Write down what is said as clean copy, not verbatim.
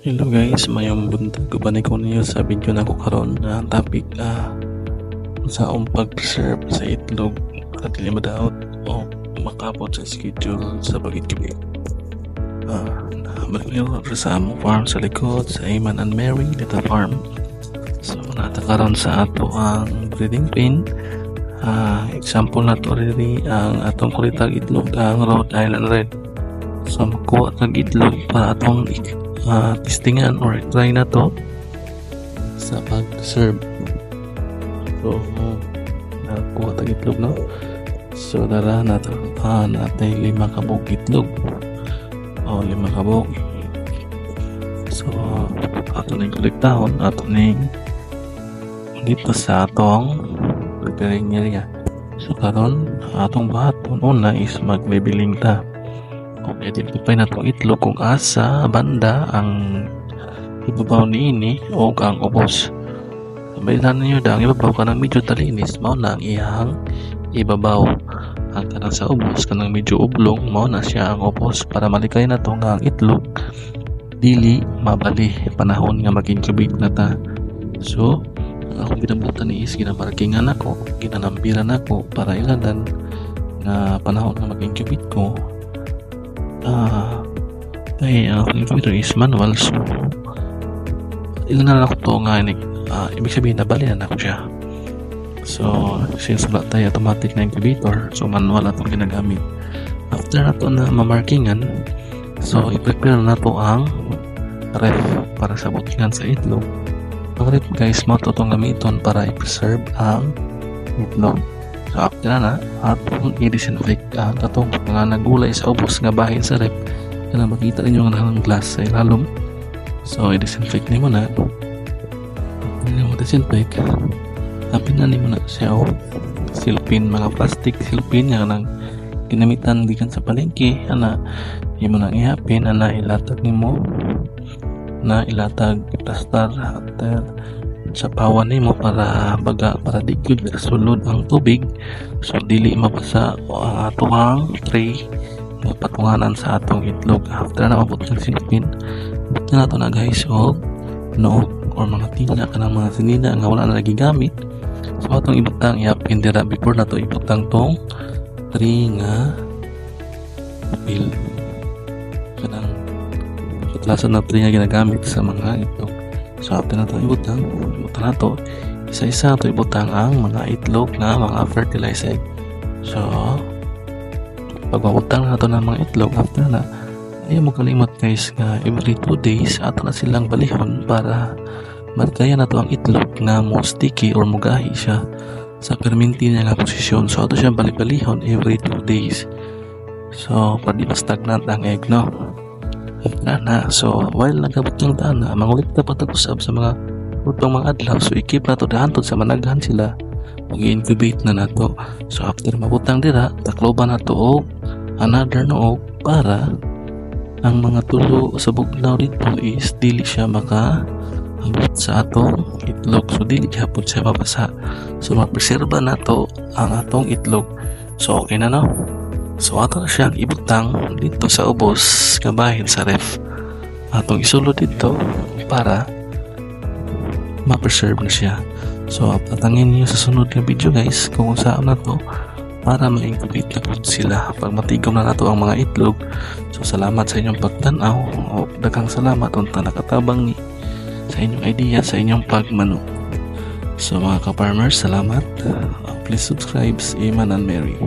Hello guys, mayong buntag uban ko niyo sa video na ko karon na topic sa pag-preserve sa itlog para dili madaot o makabot sa schedule sa pag-ikibig. Balik niyo sa among farm sa likod sa Ayman and Mary Little Farm. So nata karon sa ato ang breeding pen. Example na to rin ang atong kulitag itlog ang Rhode Island Red. So makuha tag itlog para atong testingan or try na to sa pag-serve. So nakuha tag itlog, no? So dara natin natay 5 kabog itlog o 5 kabog. So ato ning kolektahon, ato ning dito sa atong preparing area. So karon atong bahaton una is magbibiling ta. Kung identify na itong itlog kung asa banda ang ibabaw niini o ang ubos. Sabayan ninyo ang ibabaw ka ng medyo talinis, mao na ang iyang ibabaw. Ang kanang sa ubos kanang medyo ublong, mao na siya ang ubos para malikay na to nga ang itlog dili mabali panahon nga mag-incubate na ta. So akong ginabutan ni is ginamarkingan ako, ginanambiran ako para iladan na panahon nga mag-incubate ko. Ang computer is manual, so ilan na ako to nga ibig sabihin nabalian ako siya. So since wala tayo automatic na incubator, so manual atong ginagamit. After nato na mamarkingan, so i-prepare na to ang ref para sa butkingan sa itlog. Ang ref guys, mo to itong gamiton para i-preserve ang itlog. So after na atong i-disinfect ang atong mga nagulay sa ubos nga bahin sa ref. Kaya makita ninyo ang glass sa ilalom. So i-disinfect nimo na. Nimo disinfect. Tapin na nimo na siya o silpin, mga plastic silpin nga nang ginamitan dikan sa palengke. Ana imo nang ihapin, ana ilatag nimo na ilatag plaster after sa pawan nimo para baga para di gyud sulod ang tubig, so dili mabasa ang atong tray nga patunganan sa atong itlog. After na mabot ng silipin, bukti na to na guys o noog or mga tina kanang mga sinina nga wala na nagigamit. So atong ibutang iapin dira before na to ibutang tong tray nga papel kanang katlasan na tray nga ginagamit sa mga itlog. So after na ito ibutang na ito, isa-isa ito ibutang ang mga itlog na mga fertilizer. So pag mabutang na ito ng mga itlog, after na ayaw mo kalimot guys nga every 2 days ato na silang balihon para markaya na ito ang itlog na mo sticky or mugahi siya sa perminti niya nga posisyon. So ato siya balik-balihon every 2 days. So pwede pa stagnant ang egg, no? Na. So while nagabot ng dana, mangulit na patag-usab sa mga utong mga adlaw, so ikip na to dahantod sa managhan sila mag-incubate na nato. So after mabutang dira, takloban na to og another noog para ang mga tulo sa bugnaw dito is dili siya makaabot sa atong itlog, so dili hapon siya mabasa. So mapreserba na to ang atong itlog. So okay na, no? So ato na siyang ibutang dito sa ubos nga bahin sa ref. Atong isulod dito para ma-preserve na siya. So patangin niyo sa sunod na video guys kung saan na to para ma-incubate na po sila pag matigom na nato ang mga itlog. So salamat sa inyong pagtanaw o daghang salamat unta nakatabang ni sa inyong idea, sa inyong pagmano. So mga ka-farmers, salamat. Please subscribe sa Ayman and Mary.